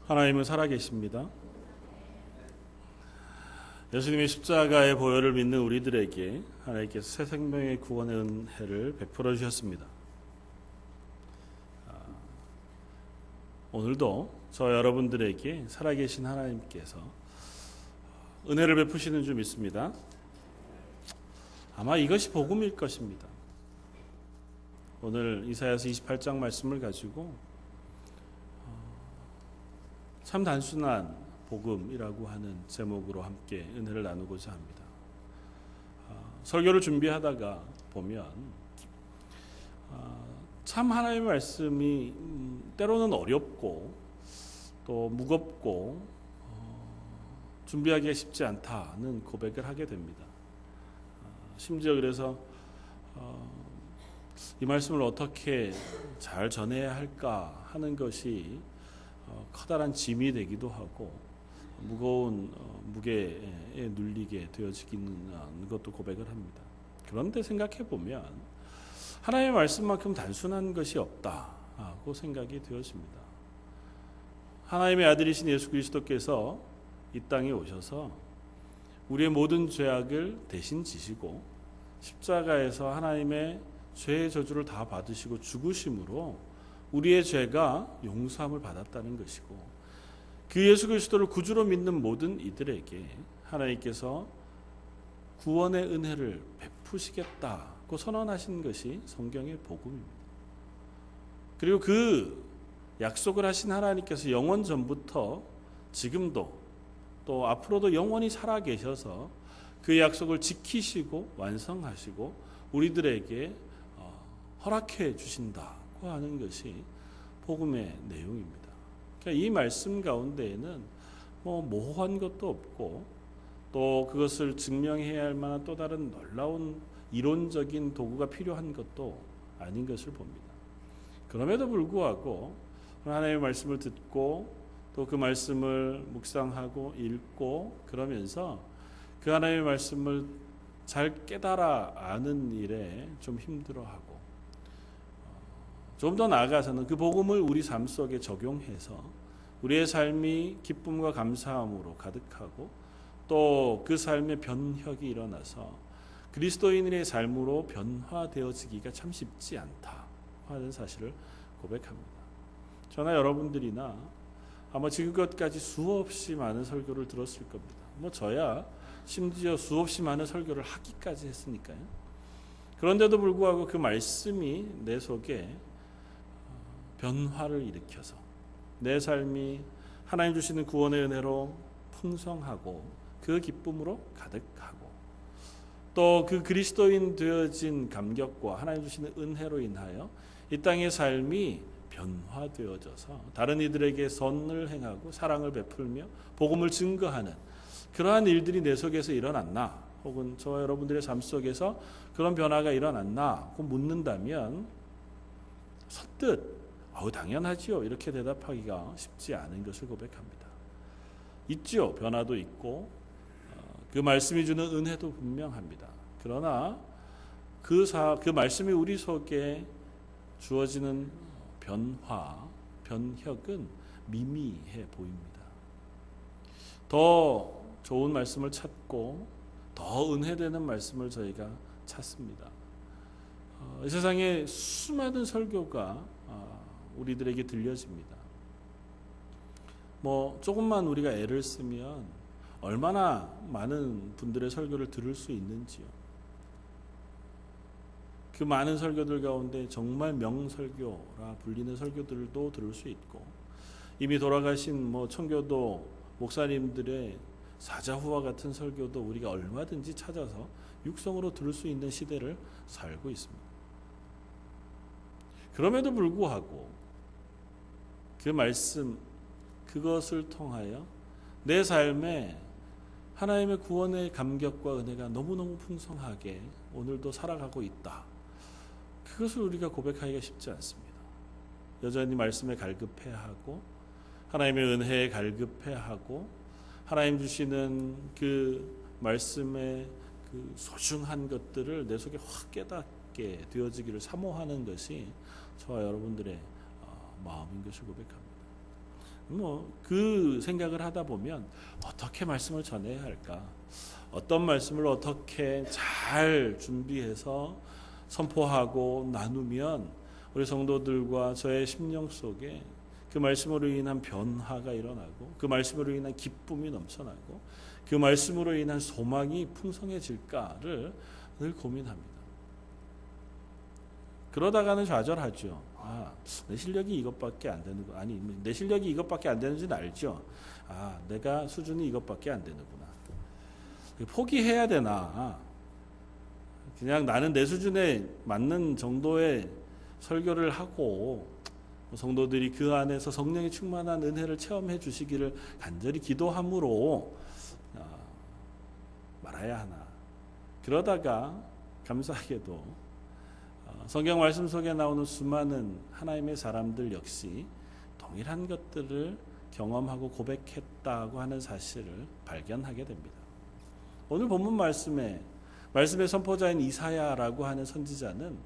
하나님은 살아계십니다. 예수님의 십자가의 보혈을 믿는 우리들에게 하나님께서 새 생명의 구원의 은혜를 베풀어 주셨습니다. 오늘도 저 여러분들에게 살아계신 하나님께서 은혜를 베푸시는 줄 믿습니다. 아마 이것이 복음일 것입니다. 오늘 이사야서 28장 말씀을 가지고 참 단순한 복음이라고 하는 제목으로 함께 은혜를 나누고자 합니다. 설교를 준비하다가 보면 참 하나님의 말씀이 때로는 어렵고 또 무겁고 준비하기가 쉽지 않다는 고백을 하게 됩니다. 심지어 그래서 이 말씀을 어떻게 잘 전해야 할까 하는 것이 커다란 짐이 되기도 하고 무거운 무게에 눌리게 되어지기는 것도 고백을 합니다. 그런데 생각해 보면 하나님의 말씀만큼 단순한 것이 없다고 생각이 되어집니다. 하나님의 아들이신 예수 그리스도께서 이 땅에 오셔서 우리의 모든 죄악을 대신 지시고 십자가에서 하나님의 죄의 저주를 다 받으시고 죽으심으로 우리의 죄가 용서함을 받았다는 것이고, 그 예수 그리스도를 구주로 믿는 모든 이들에게 하나님께서 구원의 은혜를 베푸시겠다고 선언하신 것이 성경의 복음입니다. 그리고 그 약속을 하신 하나님께서 영원 전부터 지금도 또 앞으로도 영원히 살아계셔서 그 약속을 지키시고 완성하시고 우리들에게 허락해 주신다고 하는 것이 복음의 내용입니다. 그러니까 이 말씀 가운데에는 모호한 것도 없고 또 그것을 증명해야 할 만한 또 다른 놀라운 이론적인 도구가 필요한 것도 아닌 것을 봅니다. 그럼에도 불구하고 하나님의 말씀을 듣고 또 그 말씀을 묵상하고 읽고 그러면서 그 하나님의 말씀을 잘 깨달아 아는 일에 좀 힘들어하고, 좀 더 나아가서는 그 복음을 우리 삶 속에 적용해서 우리의 삶이 기쁨과 감사함으로 가득하고 또 그 삶의 변혁이 일어나서 그리스도인의 삶으로 변화되어지기가 참 쉽지 않다 하는 사실을 고백합니다. 저나 여러분들이나 아마 지금까지 수없이 많은 설교를 들었을 겁니다. 저야 심지어 수없이 많은 설교를 하기까지 했으니까요. 그런데도 불구하고 그 말씀이 내 속에 변화를 일으켜서 내 삶이 하나님 주시는 구원의 은혜로 풍성하고 그 기쁨으로 가득하고 또 그 그리스도인 되어진 감격과 하나님 주시는 은혜로 인하여 이 땅의 삶이 변화되어져서 다른 이들에게 선을 행하고 사랑을 베풀며 복음을 증거하는 그러한 일들이 내 속에서 일어났나, 혹은 저와 여러분들의 삶 속에서 그런 변화가 일어났나 고 묻는다면 선뜻 당연하지요 이렇게 대답하기가 쉽지 않은 것을 고백합니다. 있지요. 변화도 있고 그 말씀이 주는 은혜도 분명합니다. 그러나 그 말씀이 우리 속에 주어지는 변화, 변혁은 미미해 보입니다. 더 좋은 말씀을 찾고 더 은혜되는 말씀을 저희가 찾습니다. 이 세상에 수많은 설교가 우리들에게 들려집니다. 조금만 우리가 애를 쓰면 얼마나 많은 분들의 설교를 들을 수 있는지요. 그 많은 설교들 가운데 정말 명설교라 불리는 설교들도 들을 수 있고, 이미 돌아가신 청교도 목사님들의 사자후와 같은 설교도 우리가 얼마든지 찾아서 육성으로 들을 수 있는 시대를 살고 있습니다. 그럼에도 불구하고 그 말씀, 그것을 통하여 내 삶에 하나님의 구원의 감격과 은혜가 너무너무 풍성하게 오늘도 살아가고 있다. 그것을 우리가 고백하기가 쉽지 않습니다. 여전히 말씀에 갈급해하고 하나님의 은혜에 갈급해하고 하나님 주시는 그 말씀의 그 소중한 것들을 내 속에 확 깨닫게 되어지기를 사모하는 것이 저와 여러분들의 마음인 것을 고백합니다. 그 생각을 하다 보면 어떻게 말씀을 전해야 할까? 어떤 말씀을 어떻게 잘 준비해서 선포하고 나누면 우리 성도들과 저의 심령 속에 그 말씀으로 인한 변화가 일어나고 그 말씀으로 인한 기쁨이 넘쳐나고 그 말씀으로 인한 소망이 풍성해질까를 늘 고민합니다. 그러다가는 좌절하죠. 내 실력이 이것밖에 안 되는 거 아니 내 실력이 이것밖에 안 되는지는 알죠. 내가 수준이 이것밖에 안 되는구나. 포기해야 되나? 그냥 나는 내 수준에 맞는 정도의 설교를 하고 성도들이 그 안에서 성령의 충만한 은혜를 체험해 주시기를 간절히 기도함으로 말아야 하나. 그러다가 감사하게도 성경 말씀 속에 나오는 수많은 하나님의 사람들 역시 동일한 것들을 경험하고 고백했다고 하는 사실을 발견하게 됩니다. 오늘 본문 말씀의 선포자인 이사야라고 하는 선지자는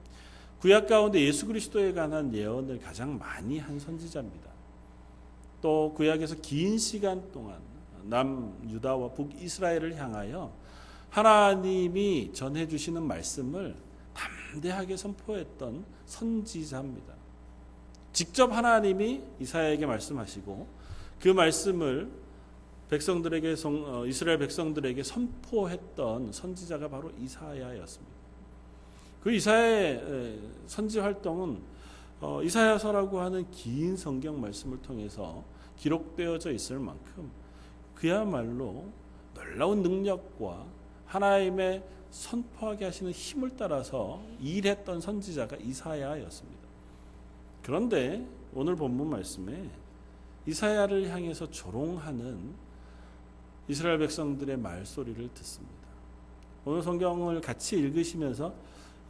구약 가운데 예수 그리스도에 관한 예언을 가장 많이 한 선지자입니다. 또 구약에서 긴 시간 동안 남유다와 북이스라엘을 향하여 하나님이 전해주시는 말씀을 담대하게 선포했던 선지자입니다. 직접 하나님이 이사야에게 말씀하시고 그 말씀을 이스라엘 백성들에게 선포했던 선지자가 바로 이사야였습니다. 그 이사야의 선지 활동은 이사야서라고 하는 긴 성경 말씀을 통해서 기록되어져 있을 만큼 그야말로 놀라운 능력과 하나님의 선포하게 하시는 힘을 따라서 일했던 선지자가 이사야였습니다. 그런데 오늘 본문 말씀에 이사야를 향해서 조롱하는 이스라엘 백성들의 말소리를 듣습니다. 오늘 성경을 같이 읽으시면서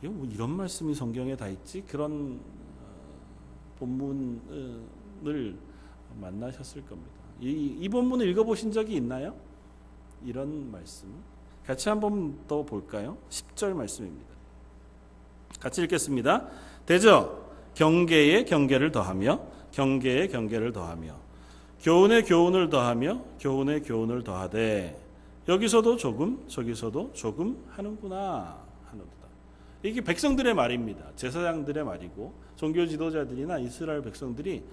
이런 말씀이 성경에 다 있지? 그런 본문을 만나셨을 겁니다. 이 본문을 읽어보신 적이 있나요? 이런 말씀 같이 한번 더 볼까요? 10절 말씀입니다. 같이 읽겠습니다. 대저 경계에 경계를 더하며 경계에 경계를 더하며 교훈에 교훈을 더하며 교훈에 교훈을 더하되 여기서도 조금 저기서도 조금 하는구나 하는도다. 이게 백성들의 말입니다. 제사장들의 말이고 종교 지도자들이나 이스라엘 백성들이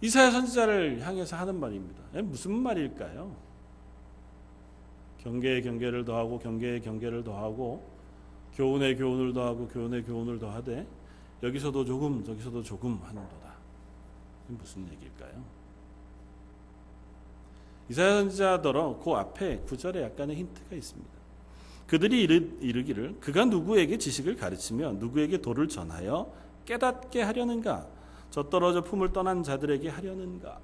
이사야 선지자를 향해서 하는 말입니다. 무슨 말일까요? 경계에 경계를 더하고 경계에 경계를 더하고 교훈에 교훈을 더하고 교훈에 교훈을 더하되 여기서도 조금 저기서도 조금 하는도다. 무슨 얘기일까요? 이사야 선지자더러 그 앞에 구절에 약간의 힌트가 있습니다. 그들이 이르기를 그가 누구에게 지식을 가르치며 누구에게 도를 전하여 깨닫게 하려는가? 저 떨어져 품을 떠난 자들에게 하려는가?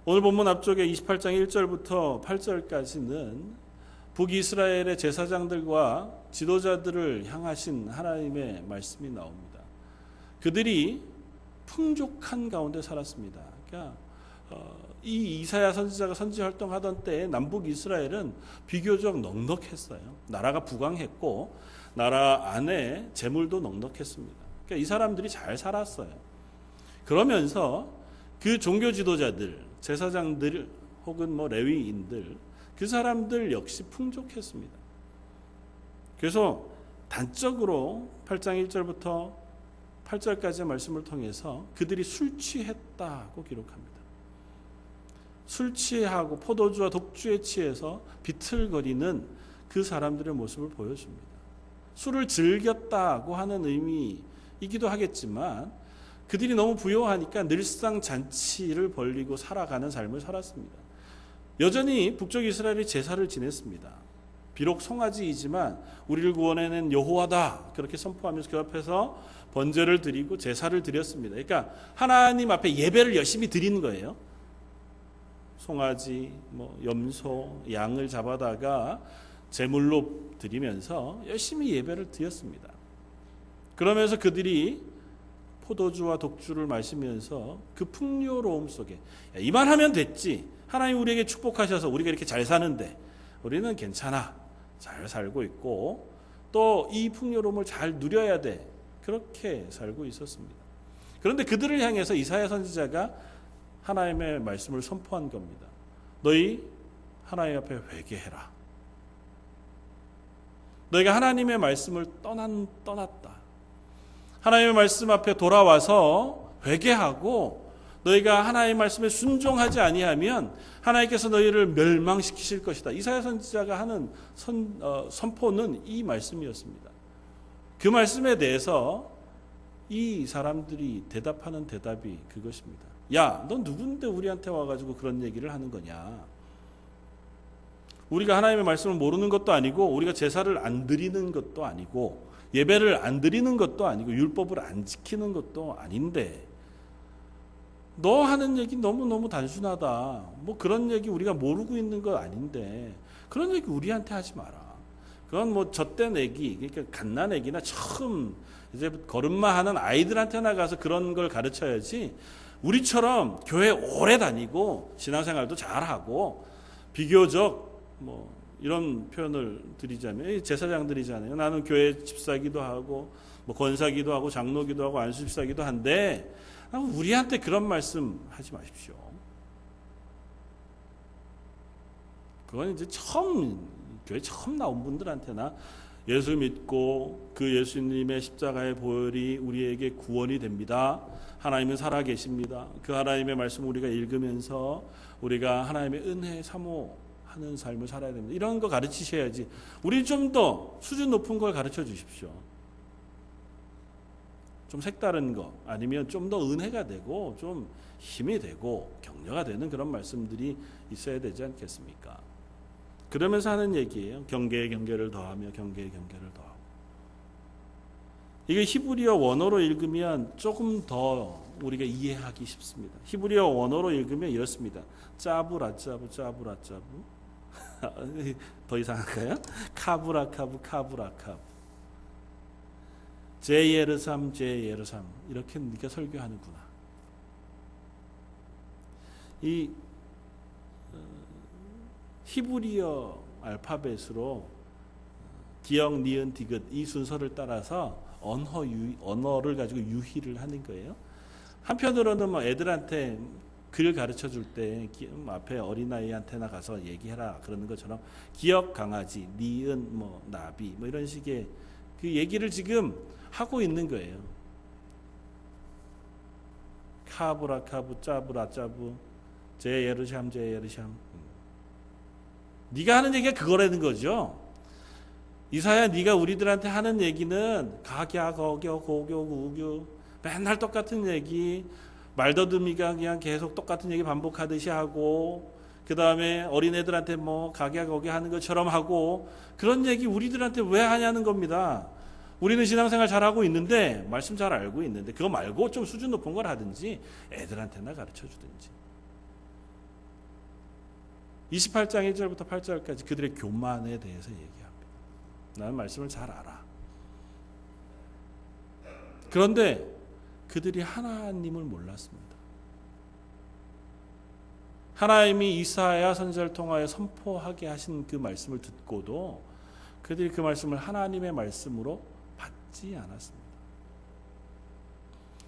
오늘 본문 앞쪽에 28장 1절부터 8절까지는 북이스라엘의 제사장들과 지도자들을 향하신 하나님의 말씀이 나옵니다. 그들이 풍족한 가운데 살았습니다. 그러니까 이 이사야 선지자가 선지 활동하던 때에 남북 이스라엘은 비교적 넉넉했어요. 나라가 부강했고 나라 안에 재물도 넉넉했습니다. 그러니까 이 사람들이 잘 살았어요. 그러면서 그 종교 지도자들, 제사장들 혹은 레위인들 그 사람들 역시 풍족했습니다. 그래서 단적으로 8장 1절부터 8절까지의 말씀을 통해서 그들이 술 취했다고 기록합니다. 술 취하고 포도주와 독주에 취해서 비틀거리는 그 사람들의 모습을 보여줍니다. 술을 즐겼다고 하는 의미이기도 하겠지만 그들이 너무 부요하니까 늘상 잔치를 벌이고 살아가는 삶을 살았습니다. 여전히 북쪽 이스라엘이 제사를 지냈습니다. 비록 송아지이지만 우리를 구원해낸 여호와다 그렇게 선포하면서 그 앞에서 번제를 드리고 제사를 드렸습니다. 그러니까 하나님 앞에 예배를 열심히 드리는 거예요. 송아지, 염소, 양을 잡아다가 제물로 드리면서 열심히 예배를 드렸습니다. 그러면서 그들이 포도주와 독주를 마시면서 그 풍요로움 속에 이만 하면 됐지. 하나님 우리에게 축복하셔서 우리가 이렇게 잘 사는데 우리는 괜찮아. 잘 살고 있고 또 이 풍요로움을 잘 누려야 돼. 그렇게 살고 있었습니다. 그런데 그들을 향해서 이사야 선지자가 하나님의 말씀을 선포한 겁니다. 너희 하나님 앞에 회개해라. 너희가 하나님의 말씀을 떠났다. 하나님의 말씀 앞에 돌아와서 회개하고 너희가 하나님의 말씀에 순종하지 아니하면 하나님께서 너희를 멸망시키실 것이다. 이사야 선지자가 하는 선포는 이 말씀이었습니다. 그 말씀에 대해서 이 사람들이 대답하는 대답이 그것입니다. 야, 넌 누군데 우리한테 와가지고 그런 얘기를 하는 거냐? 우리가 하나님의 말씀을 모르는 것도 아니고 우리가 제사를 안 드리는 것도 아니고 예배를 안 드리는 것도 아니고 율법을 안 지키는 것도 아닌데 너 하는 얘기 너무너무 단순하다. 뭐 그런 얘기 우리가 모르고 있는 거 아닌데 그런 얘기 우리한테 하지 마라. 그건 뭐 젖된 애기, 그러니까 갓난 애기나 처음 이제 걸음마하는 아이들한테나 가서 그런 걸 가르쳐야지 우리처럼 교회 오래 다니고 신앙생활도 잘하고 비교적 뭐 이런 표현을 드리자면 제사장들이잖아요. 나는 교회 집사기도 하고 뭐 권사기도 하고 장로기도 하고 안수집사기도 한데 우리한테 그런 말씀 하지 마십시오. 그건 이제 교회 처음 나온 분들한테나 예수 믿고 그 예수님의 십자가의 보혈이 우리에게 구원이 됩니다. 하나님은 살아계십니다. 그 하나님의 말씀을 우리가 읽으면서 우리가 하나님의 은혜에 사모하는 삶을 살아야 됩니다. 이런 거 가르치셔야지. 우리 좀 더 수준 높은 걸 가르쳐 주십시오. 좀 색다른 거 아니면 좀 더 은혜가 되고 좀 힘이 되고 격려가 되는 그런 말씀들이 있어야 되지 않겠습니까? 그러면서 하는 얘기예요. 경계에 경계를 더하며 경계에 경계를 더하고. 이게 히브리어 원어로 읽으면 조금 더 우리가 이해하기 쉽습니다. 히브리어 원어로 읽으면 이렇습니다. 짜부라짜부 짜부라짜부 더 이상할까요? 카부라카부 카부라카부 제예르삼 제예르삼 이렇게 네가 설교하는구나. 이 히브리어 알파벳으로 기역, 니은, 디귿 이 순서를 따라서 언어를 가지고 유희를 하는 거예요. 한편으로는 뭐 애들한테 글 가르쳐 줄 때 앞에 어린아이한테나 가서 얘기해라 그러는 것처럼 기역 강아지, 니은 뭐 나비 뭐 이런 식의 그 얘기를 지금 하고 있는 거예요. 카브라카부 짜부라 짜부 제예르샴 제예르샴. 네가 하는 얘기가 그거라는 거죠. 이사야 네가 우리들한테 하는 얘기는 각야 거겨 고교 우교 맨날 똑같은 얘기 말더듬이가 그냥 계속 똑같은 얘기 반복하듯이 하고 그 다음에 어린애들한테 뭐 각야 거겨 하는 것처럼 하고 그런 얘기 우리들한테 왜 하냐는 겁니다. 우리는 신앙생활 잘하고 있는데 말씀 잘 알고 있는데 그거 말고 좀 수준 높은 걸 하든지 애들한테나 가르쳐 주든지. 28장 1절부터 8절까지 그들의 교만에 대해서 얘기합니다. 나는 말씀을 잘 알아. 그런데 그들이 하나님을 몰랐습니다. 하나님이 이사야 선지자를 통하여 선포하게 하신 그 말씀을 듣고도 그들이 그 말씀을 하나님의 말씀으로 받지 않았습니다.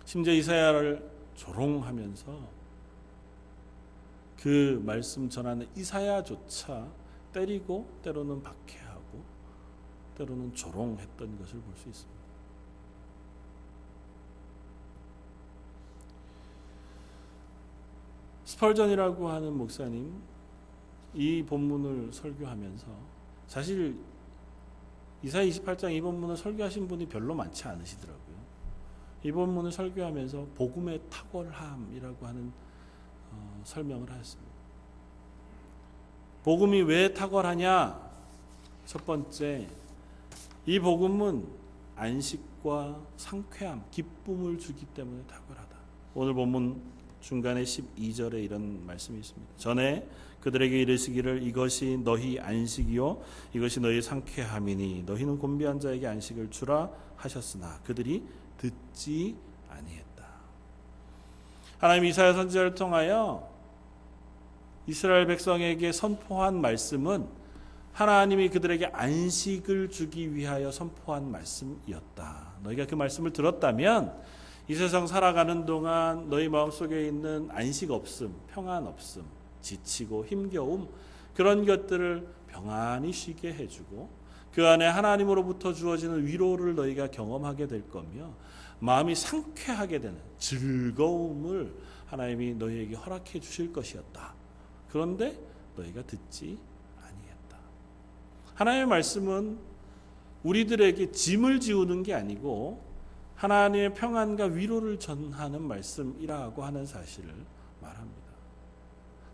심지어 이사야를 조롱하면서 그 말씀 전하는 이사야조차 때리고 때로는 박해하고 때로는 조롱했던 것을 볼 수 있습니다. 스펄전이라고 하는 목사님 이 본문을 설교하면서 사실 이사야 28장 이 본문을 설교하신 분이 별로 많지 않으시더라고요. 이 본문을 설교하면서 복음의 탁월함이라고 하는 설명을 하였습니다. 복음이 왜 탁월하냐? 첫 번째, 이 복음은 안식과 상쾌함, 기쁨을 주기 때문에 탁월하다. 오늘 본문 중간에 12절에 이런 말씀이 있습니다. 전에 그들에게 이르시기를 이것이 너희 안식이요 이것이 너희 상쾌함이니 너희는 곤비한 자에게 안식을 주라 하셨으나 그들이 듣지 아니했다. 하나님 이사야 선지자를 통하여 이스라엘 백성에게 선포한 말씀은 하나님이 그들에게 안식을 주기 위하여 선포한 말씀이었다. 너희가 그 말씀을 들었다면 이 세상 살아가는 동안 너희 마음속에 있는 안식 없음, 평안 없음, 지치고 힘겨움, 그런 것들을 평안히 쉬게 해주고 그 안에 하나님으로부터 주어지는 위로를 너희가 경험하게 될 거며 마음이 상쾌하게 되는 즐거움을 하나님이 너희에게 허락해 주실 것이었다. 그런데 너희가 듣지 아니했다. 하나님의 말씀은 우리들에게 짐을 지우는 게 아니고 하나님의 평안과 위로를 전하는 말씀이라고 하는 사실을 말합니다.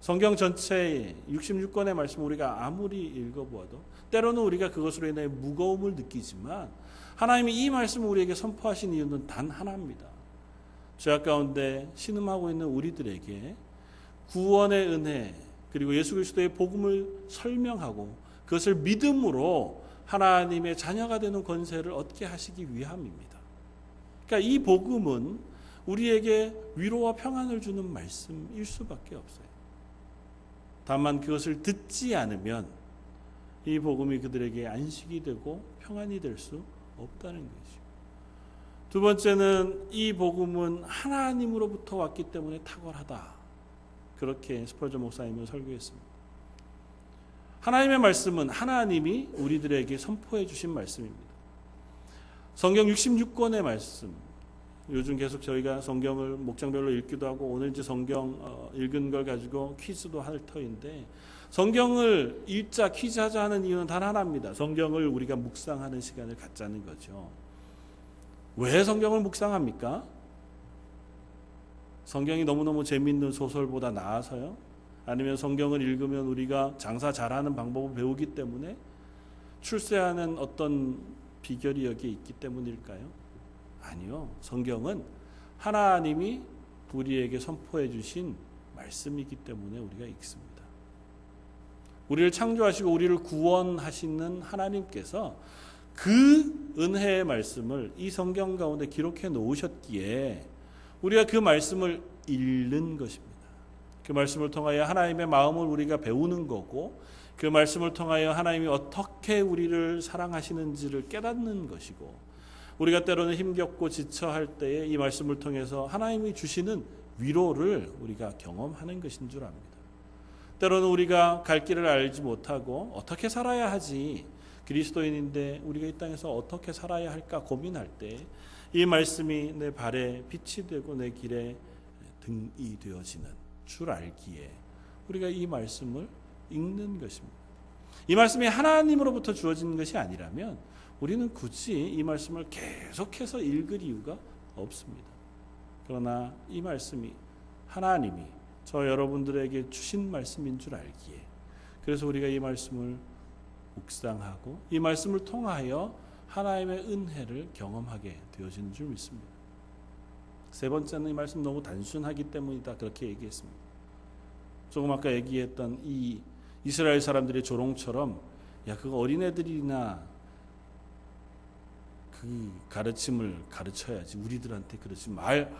성경 전체의 66권의 말씀 우리가 아무리 읽어보아도 때로는 우리가 그것으로 인해 무거움을 느끼지만 하나님이 이 말씀을 우리에게 선포하신 이유는 단 하나입니다. 죄악 가운데 신음하고 있는 우리들에게 구원의 은혜 그리고 예수 그리스도의 복음을 설명하고 그것을 믿음으로 하나님의 자녀가 되는 권세를 얻게 하시기 위함입니다. 그러니까 이 복음은 우리에게 위로와 평안을 주는 말씀일 수밖에 없어요. 다만 그것을 듣지 않으면 이 복음이 그들에게 안식이 되고 평안이 될 수 없다는 것이죠. 두 번째는 이 복음은 하나님으로부터 왔기 때문에 탁월하다. 그렇게 스펄전 목사님은 설교했습니다. 하나님의 말씀은 하나님이 우리들에게 선포해 주신 말씀입니다. 성경 66권의 말씀, 요즘 계속 저희가 성경을 목장별로 읽기도 하고 오늘 이제 성경 읽은 걸 가지고 퀴즈도 할 터인데 성경을 읽자 퀴즈하자 하는 이유는 단 하나입니다. 성경을 우리가 묵상하는 시간을 갖자는 거죠. 왜 성경을 묵상합니까? 성경이 너무너무 재미있는 소설보다 나아서요? 아니면 성경을 읽으면 우리가 장사 잘하는 방법을 배우기 때문에 출세하는 어떤 비결이 여기에 있기 때문일까요? 아니요. 성경은 하나님이 우리에게 선포해 주신 말씀이기 때문에 우리가 읽습니다. 우리를 창조하시고 우리를 구원하시는 하나님께서 그 은혜의 말씀을 이 성경 가운데 기록해 놓으셨기에 우리가 그 말씀을 읽는 것입니다. 그 말씀을 통하여 하나님의 마음을 우리가 배우는 거고 그 말씀을 통하여 하나님이 어떻게 우리를 사랑하시는지를 깨닫는 것이고 우리가 때로는 힘겹고 지쳐할 때에 이 말씀을 통해서 하나님이 주시는 위로를 우리가 경험하는 것인 줄 압니다. 때로는 우리가 갈 길을 알지 못하고 어떻게 살아야 하지 그리스도인인데 우리가 이 땅에서 어떻게 살아야 할까 고민할 때 이 말씀이 내 발에 빛이 되고 내 길에 등이 되어지는 줄 알기에 우리가 이 말씀을 읽는 것입니다. 이 말씀이 하나님으로부터 주어진 것이 아니라면 우리는 굳이 이 말씀을 계속해서 읽을 이유가 없습니다. 그러나 이 말씀이 하나님이 저 여러분들에게 주신 말씀인 줄 알기에 그래서 우리가 이 말씀을 묵상하고 이 말씀을 통하여 하나님의 은혜를 경험하게 되어진 줄 믿습니다. 세 번째는 이 말씀 너무 단순하기 때문이다 그렇게 얘기했습니다. 조금 아까 얘기했던 이 이스라엘 사람들의 조롱처럼 야 그거 어린애들이나 그 가르침을 가르쳐야지 우리들한테 그렇지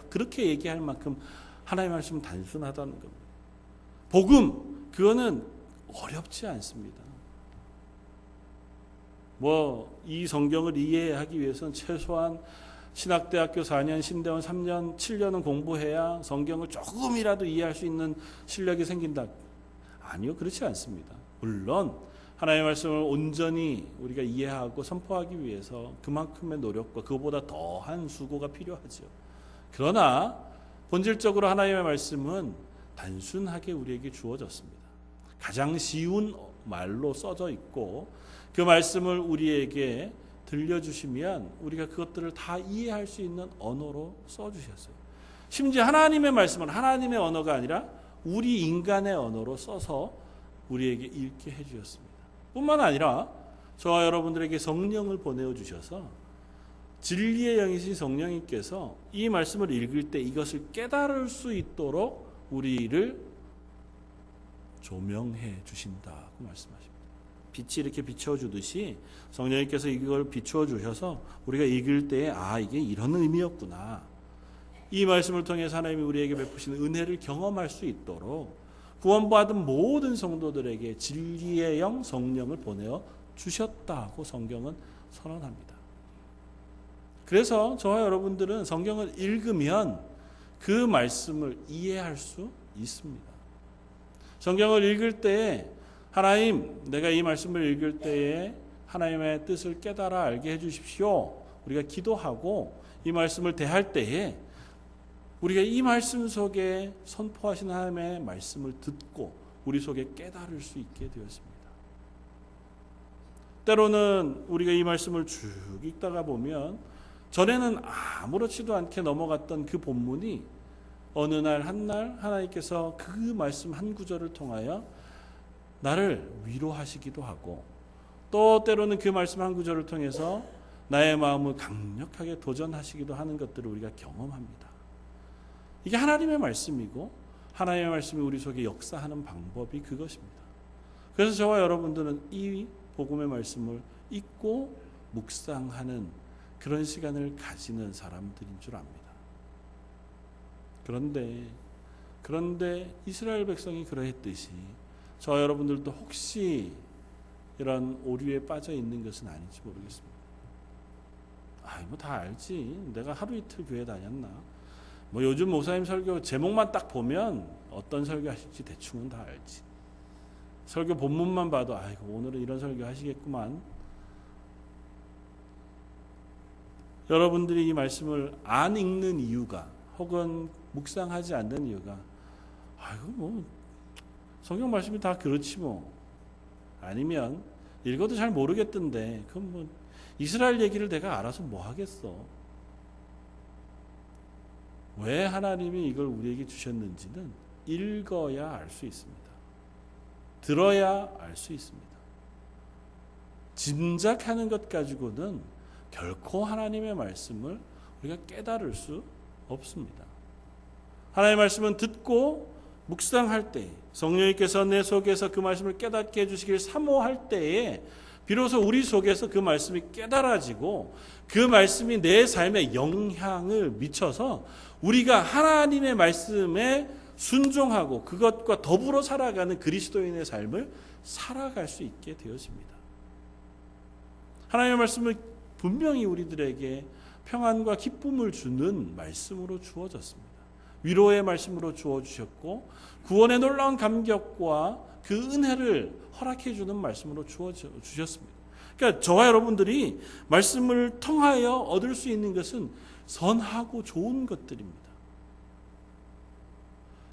그렇게 얘기할 만큼 하나님의 말씀은 단순하다는 겁니다. 복음 그거는 어렵지 않습니다. 이 성경을 이해하기 위해서는 최소한 신학대학교 4년, 신대원 3년, 7년은 공부해야 성경을 조금이라도 이해할 수 있는 실력이 생긴다. 아니요, 그렇지 않습니다. 물론 하나님의 말씀을 온전히 우리가 이해하고 선포하기 위해서 그만큼의 노력과 그보다 더한 수고가 필요하죠. 그러나 본질적으로 하나님의 말씀은 단순하게 우리에게 주어졌습니다. 가장 쉬운 말로 써져 있고 그 말씀을 우리에게 들려주시면 우리가 그것들을 다 이해할 수 있는 언어로 써주셨어요. 심지어 하나님의 말씀은 하나님의 언어가 아니라 우리 인간의 언어로 써서 우리에게 읽게 해주셨습니다. 뿐만 아니라 저와 여러분들에게 성령을 보내주셔서 진리의 영이신 성령님께서 이 말씀을 읽을 때 이것을 깨달을 수 있도록 우리를 조명해 주신다고 말씀하십니다. 빛이 이렇게 비춰주듯이 성령님께서 이걸 비추어 주셔서 우리가 읽을 때에 이게 이런 의미였구나. 이 말씀을 통해서 하나님이 우리에게 베푸시는 은혜를 경험할 수 있도록 구원받은 모든 성도들에게 진리의 영 성령을 보내어 주셨다고 성경은 선언합니다. 그래서 저와 여러분들은 성경을 읽으면 그 말씀을 이해할 수 있습니다. 성경을 읽을 때에 하나님, 내가 이 말씀을 읽을 때에 하나님의 뜻을 깨달아 알게 해주십시오. 우리가 기도하고 이 말씀을 대할 때에 우리가 이 말씀 속에 선포하신 하나님의 말씀을 듣고 우리 속에 깨달을 수 있게 되었습니다. 때로는 우리가 이 말씀을 쭉 읽다가 보면 전에는 아무렇지도 않게 넘어갔던 그 본문이 어느 날 한날 하나님께서 그 말씀 한 구절을 통하여 나를 위로하시기도 하고 또 때로는 그 말씀 한 구절을 통해서 나의 마음을 강력하게 도전하시기도 하는 것들을 우리가 경험합니다. 이게 하나님의 말씀이고 하나님의 말씀이 우리 속에 역사하는 방법이 그것입니다. 그래서 저와 여러분들은 이 복음의 말씀을 읽고 묵상하는 그런 시간을 가지는 사람들인 줄 압니다. 그런데 이스라엘 백성이 그러했듯이 저와 여러분들도 혹시 이런 오류에 빠져 있는 것은 아닌지 모르겠습니다. 뭐 다 알지. 내가 하루 이틀 교회 다녔나. 요즘 목사님 설교 제목만 딱 보면 어떤 설교 하실지 대충은 다 알지. 설교 본문만 봐도 오늘은 이런 설교 하시겠구만. 여러분들이 이 말씀을 안 읽는 이유가 혹은 묵상하지 않는 이유가 성경 말씀이 다 그렇지 뭐. 아니면 읽어도 잘 모르겠던데 그럼 이스라엘 얘기를 내가 알아서 뭐 하겠어. 왜 하나님이 이걸 우리에게 주셨는지는 읽어야 알 수 있습니다. 들어야 알 수 있습니다. 짐작하는 것 가지고는 결코 하나님의 말씀을 우리가 깨달을 수 없습니다. 하나님의 말씀은 듣고 묵상할 때 성령님께서 내 속에서 그 말씀을 깨닫게 해주시길 사모할 때에 비로소 우리 속에서 그 말씀이 깨달아지고 그 말씀이 내 삶에 영향을 미쳐서 우리가 하나님의 말씀에 순종하고 그것과 더불어 살아가는 그리스도인의 삶을 살아갈 수 있게 되었습니다. 하나님의 말씀은 분명히 우리들에게 평안과 기쁨을 주는 말씀으로 주어졌습니다. 위로의 말씀으로 주어주셨고 구원의 놀라운 감격과 그 은혜를 허락해 주는 말씀으로 주셨습니다. 그러니까 저와 여러분들이 말씀을 통하여 얻을 수 있는 것은 선하고 좋은 것들입니다.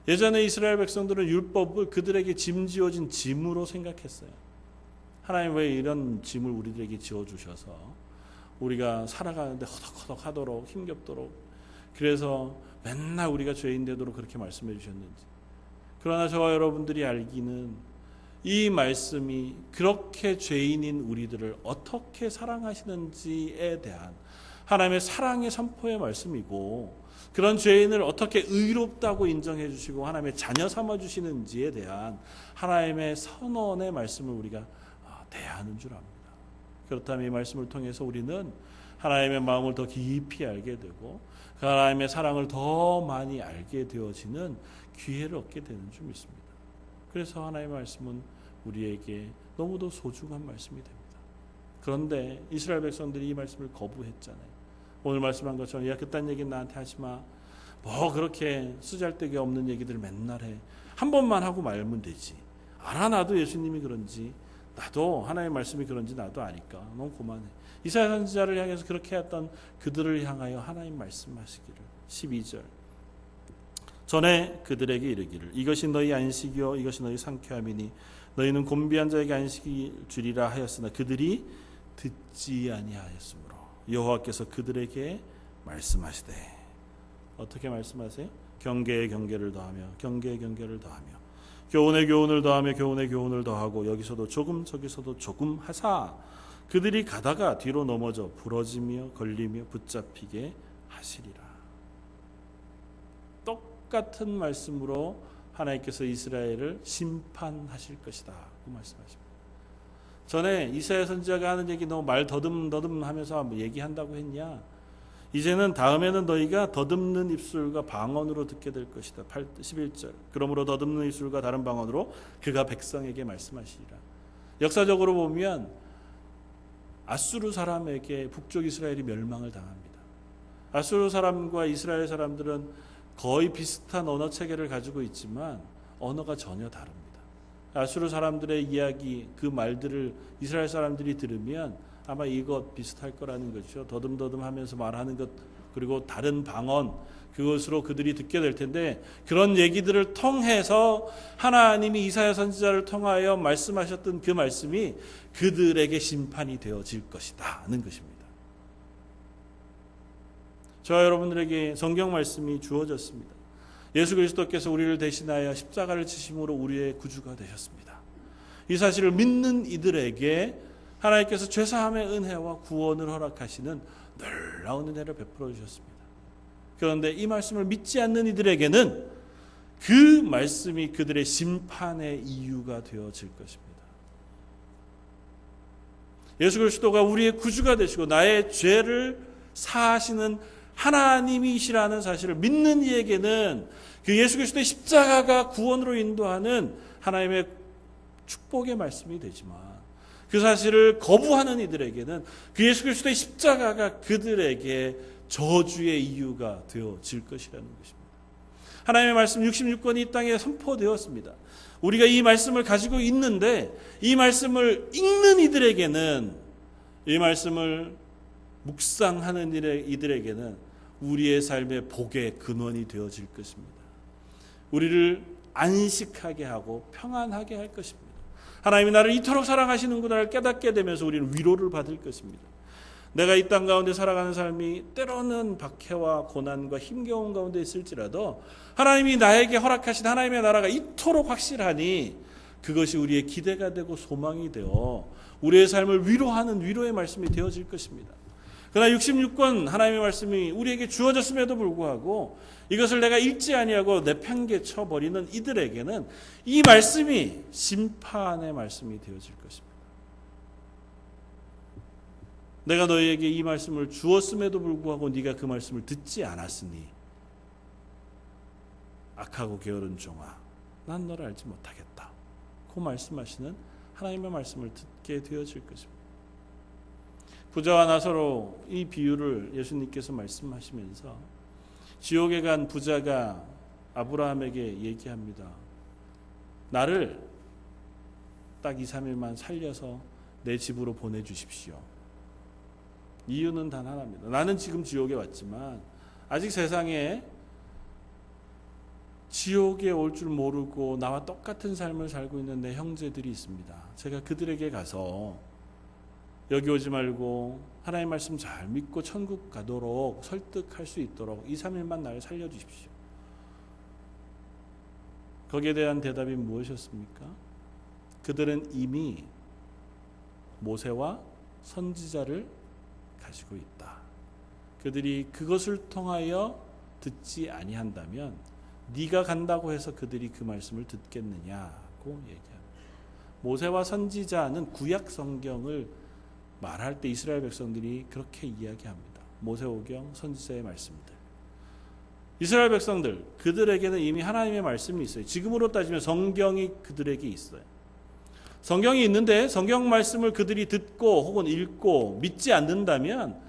예전에 이스라엘 백성들은 율법을 그들에게 짐지어진 짐으로 생각했어요. 하나님 왜 이런 짐을 우리들에게 지어주셔서 우리가 살아가는데 허덕허덕 하도록 힘겹도록 그래서 맨날 우리가 죄인 되도록 그렇게 말씀해 주셨는지. 그러나 저와 여러분들이 알기는 이 말씀이 그렇게 죄인인 우리들을 어떻게 사랑하시는지에 대한 하나님의 사랑의 선포의 말씀이고 그런 죄인을 어떻게 의롭다고 인정해 주시고 하나님의 자녀 삼아 주시는지에 대한 하나님의 선언의 말씀을 우리가 대하는 줄 압니다. 그렇다면 이 말씀을 통해서 우리는 하나님의 마음을 더 깊이 알게 되고 그 하나님의 사랑을 더 많이 알게 되어지는 기회를 얻게 되는 줄 믿습니다. 그래서 하나님의 말씀은 우리에게 너무도 소중한 말씀이 됩니다. 그런데 이스라엘 백성들이 이 말씀을 거부했잖아요. 오늘 말씀한 것처럼 야 그딴 얘기는 나한테 하지 마. 뭐 그렇게 쓰잘데기 없는 얘기들 맨날 해. 한 번만 하고 말면 되지. 알아 나도 예수님이 그런지 나도 하나님의 말씀이 그런지 나도 아니까 너무 그만해. 이사야 선지자를 향해서 그렇게 했던 그들을 향하여 하나님 말씀하시기를 12절 전에 그들에게 이르기를 이것이 너희 안식이요 이것이 너희 상쾌함이니 너희는 곤비한 자에게 안식이 주리라 하였으나 그들이 듣지 아니하였으므로 여호와께서 그들에게 말씀하시되 어떻게 말씀하세요? 경계에 경계를 더하며 경계에 경계를 더하며 교훈에 교훈을 더하며 교훈에 교훈을 더하고 여기서도 조금 저기서도 조금 하사 그들이 가다가 뒤로 넘어져 부러지며 걸리며 붙잡히게 하시리라. 똑같은 말씀으로 하나님께서 이스라엘을 심판하실 것이다 그 말씀하십니다. 전에 이사야 선지자가 하는 얘기 너무 말 더듬더듬 하면서 얘기한다고 했냐. 이제는 다음에는 너희가 더듬는 입술과 방언으로 듣게 될 것이다. 11절 그러므로 더듬는 입술과 다른 방언으로 그가 백성에게 말씀하시리라. 역사적으로 보면 아수르 사람에게 북쪽 이스라엘이 멸망을 당합니다. 아수르 사람과 이스라엘 사람들은 거의 비슷한 언어 체계를 가지고 있지만 언어가 전혀 다릅니다. 아수르 사람들의 이야기, 그 말들을 이스라엘 사람들이 들으면 아마 이것 비슷할 거라는 거죠. 더듬더듬하면서 말하는 것, 그리고 다른 방언, 그것으로 그들이 듣게 될 텐데, 그런 얘기들을 통해서 하나님이 이사야 선지자를 통하여 말씀하셨던 그 말씀이 그들에게 심판이 되어질 것이다는 것입니다. 저와 여러분들에게 성경 말씀이 주어졌습니다. 예수 그리스도께서 우리를 대신하여 십자가를 지심으로 우리의 구주가 되셨습니다. 이 사실을 믿는 이들에게 하나님께서 죄사함의 은혜와 구원을 허락하시는 놀라운 은혜를 베풀어 주셨습니다. 그런데 이 말씀을 믿지 않는 이들에게는 그 말씀이 그들의 심판의 이유가 되어질 것입니다. 예수 그리스도가 우리의 구주가 되시고 나의 죄를 사하시는 하나님이시라는 사실을 믿는 이에게는 그 예수 그리스도의 십자가가 구원으로 인도하는 하나님의 축복의 말씀이 되지만, 그 사실을 거부하는 이들에게는 그 예수 그리스도의 십자가가 그들에게 저주의 이유가 되어질 것이라는 것입니다. 하나님의 말씀 66권이 이 땅에 선포되었습니다. 우리가 이 말씀을 가지고 있는데, 이 말씀을 읽는 이들에게는, 이 말씀을 묵상하는 이들에게는 우리의 삶의 복의 근원이 되어질 것입니다. 우리를 안식하게 하고 평안하게 할 것입니다. 하나님이 나를 이토록 사랑하시는구나를 깨닫게 되면서 우리는 위로를 받을 것입니다. 내가 이 땅 가운데 살아가는 삶이 때로는 박해와 고난과 힘겨운 가운데 있을지라도 하나님이 나에게 허락하신 하나님의 나라가 이토록 확실하니 그것이 우리의 기대가 되고 소망이 되어 우리의 삶을 위로하는 위로의 말씀이 되어질 것입니다. 그러나 66권 하나님의 말씀이 우리에게 주어졌음에도 불구하고 이것을 내가 읽지 아니하고 내팽개쳐 버리는 이들에게는 이 말씀이 심판의 말씀이 되어질 것입니다. 내가 너희에게 이 말씀을 주었음에도 불구하고 네가 그 말씀을 듣지 않았으니 악하고 게으른 종아, 난 너를 알지 못하겠다. 그 말씀하시는 하나님의 말씀을 듣게 되어질 것입니다. 부자와 나사로 이 비유를 예수님께서 말씀하시면서 지옥에 간 부자가 아브라함에게 얘기합니다. 나를 딱 2, 3일만 살려서 내 집으로 보내주십시오. 이유는 단 하나입니다. 나는 지금 지옥에 왔지만 아직 세상에 지옥에 올 줄 모르고 나와 똑같은 삶을 살고 있는 내 형제들이 있습니다. 제가 그들에게 가서 여기 오지 말고 하나님 말씀 잘 믿고 천국 가도록 설득할 수 있도록 2, 3일만 날 살려주십시오. 거기에 대한 대답이 무엇이었습니까? 그들은 이미 모세와 선지자를 가지고 있다. 그들이 그것을 통하여 듣지 아니한다면 네가 간다고 해서 그들이 그 말씀을 듣겠느냐고 얘기합니다. 모세와 선지자는 구약 성경을 말할 때 이스라엘 백성들이 그렇게 이야기합니다. 모세오경 선지자의 말씀들. 이스라엘 백성들, 그들에게는 이미 하나님의 말씀이 있어요. 지금으로 따지면 성경이 그들에게 있어요. 성경이 있는데 성경 말씀을 그들이 듣고 혹은 읽고 믿지 않는다면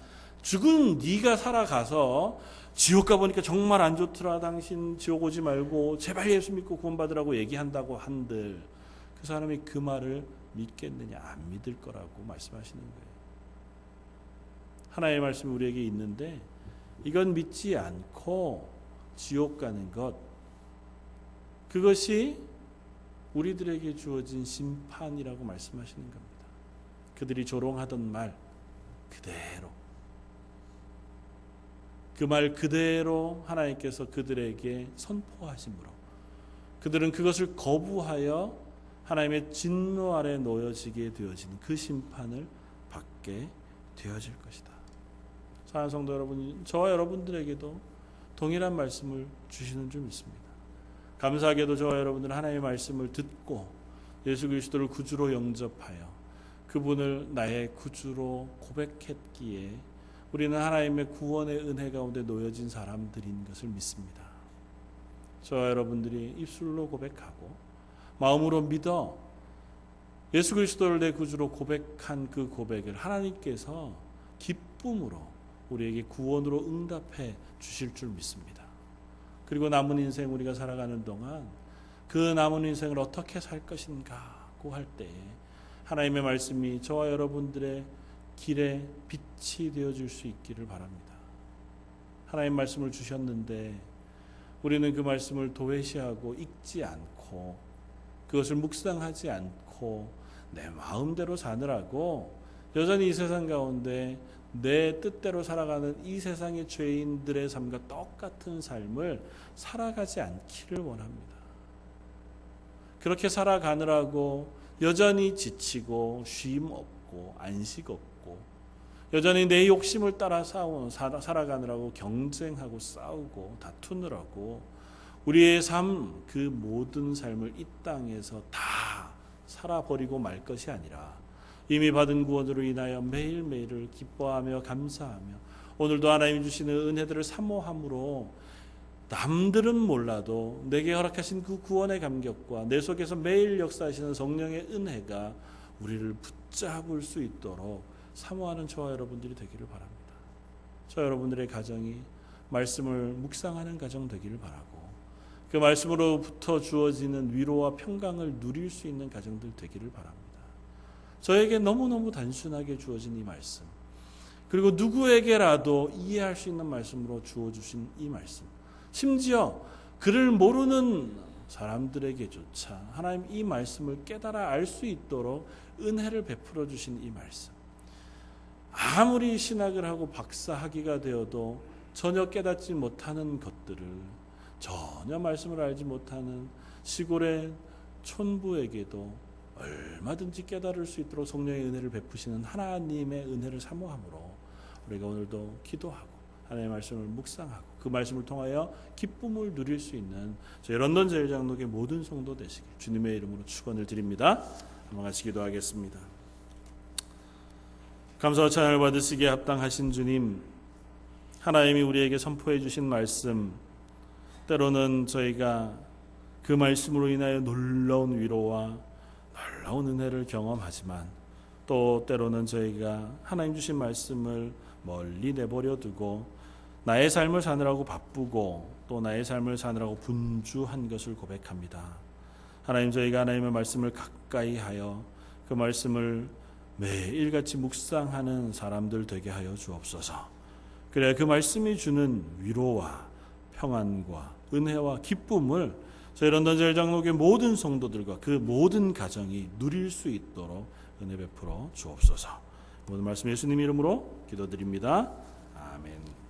죽은 네가 살아가서 지옥 가보니까 정말 안 좋더라. 당신 지옥 오지 말고 제발 예수 믿고 구원받으라고 얘기한다고 한들 그 사람이 그 말을 믿겠느냐? 안 믿을 거라고 말씀하시는 거예요. 하나님의 말씀이 우리에게 있는데 이건 믿지 않고 지옥 가는 것, 그것이 우리들에게 주어진 심판이라고 말씀하시는 겁니다. 그들이 조롱하던 말 그대로, 그 말 그대로 하나님께서 그들에게 선포하심으로 그들은 그것을 거부하여 하나님의 진노 아래 놓여지게 되어지는 그 심판을 받게 되어질 것이다. 사랑하는 성도 여러분, 저와 여러분들에게도 동일한 말씀을 주시는 줄 믿습니다. 감사하게도 저와 여러분들은 하나님의 말씀을 듣고 예수 그리스도를 구주로 영접하여 그분을 나의 구주로 고백했기에 우리는 하나님의 구원의 은혜 가운데 놓여진 사람들인 것을 믿습니다. 저와 여러분들이 입술로 고백하고 마음으로 믿어 예수 그리스도를 내 구주로 고백한 그 고백을 하나님께서 기쁨으로 우리에게 구원으로 응답해 주실 줄 믿습니다. 그리고 남은 인생 우리가 살아가는 동안 그 남은 인생을 어떻게 살 것인가고 할 때에 하나님의 말씀이 저와 여러분들의 길에 빛이 되어줄 수 있기를 바랍니다. 하나님 말씀을 주셨는데 우리는 그 말씀을 도외시하고 읽지 않고 그것을 묵상하지 않고 내 마음대로 사느라고 여전히 이 세상 가운데 내 뜻대로 살아가는 이 세상의 죄인들의 삶과 똑같은 삶을 살아가지 않기를 원합니다. 그렇게 살아가느라고 여전히 지치고 쉼 없고 안식 없고 여전히 내 욕심을 따라 살아가느라고 경쟁하고 싸우고 다투느라고 우리의 삶, 그 모든 삶을 이 땅에서 다 살아버리고 말 것이 아니라 이미 받은 구원으로 인하여 매일매일을 기뻐하며 감사하며 오늘도 하나님 주시는 은혜들을 사모함으로 남들은 몰라도 내게 허락하신 그 구원의 감격과 내 속에서 매일 역사하시는 성령의 은혜가 우리를 붙잡을 수 있도록 사모하는 저와 여러분들이 되기를 바랍니다. 저 여러분들의 가정이 말씀을 묵상하는 가정 되기를 바라고 그 말씀으로부터 주어지는 위로와 평강을 누릴 수 있는 가정들 되기를 바랍니다. 저에게 너무너무 단순하게 주어진 이 말씀, 그리고 누구에게라도 이해할 수 있는 말씀으로 주어주신 이 말씀, 심지어 그를 모르는 사람들에게조차 하나님 이 말씀을 깨달아 알 수 있도록 은혜를 베풀어 주신 이 말씀, 아무리 신학을 하고 박사학위가 되어도 전혀 깨닫지 못하는 것들을 전혀 말씀을 알지 못하는 시골의 촌부에게도 얼마든지 깨달을 수 있도록 성령의 은혜를 베푸시는 하나님의 은혜를 사모함으로 우리가 오늘도 기도하고 하나님의 말씀을 묵상하고 그 말씀을 통하여 기쁨을 누릴 수 있는 저희 런던 제일장로교회 모든 성도 되시길 주님의 이름으로 축원을 드립니다. 한번 같이 기도하겠습니다. 감사와 찬양을 받으시기에 합당하신 주님, 하나님이 우리에게 선포해 주신 말씀, 때로는 저희가 그 말씀으로 인하여 놀라운 위로와 놀라운 은혜를 경험하지만 또 때로는 저희가 하나님 주신 말씀을 멀리 내버려 두고 나의 삶을 사느라고 바쁘고 또 나의 삶을 사느라고 분주한 것을 고백합니다. 하나님, 저희가 하나님의 말씀을 가까이 하여 그 말씀을 매일같이 묵상하는 사람들 되게 하여 주옵소서. 그래야 그 말씀이 주는 위로와 평안과 은혜와 기쁨을 저희 런던 제일장로교회 모든 성도들과 그 모든 가정이 누릴 수 있도록 은혜 베풀어 주옵소서. 모든 말씀 예수님 이름으로 기도드립니다. 아멘.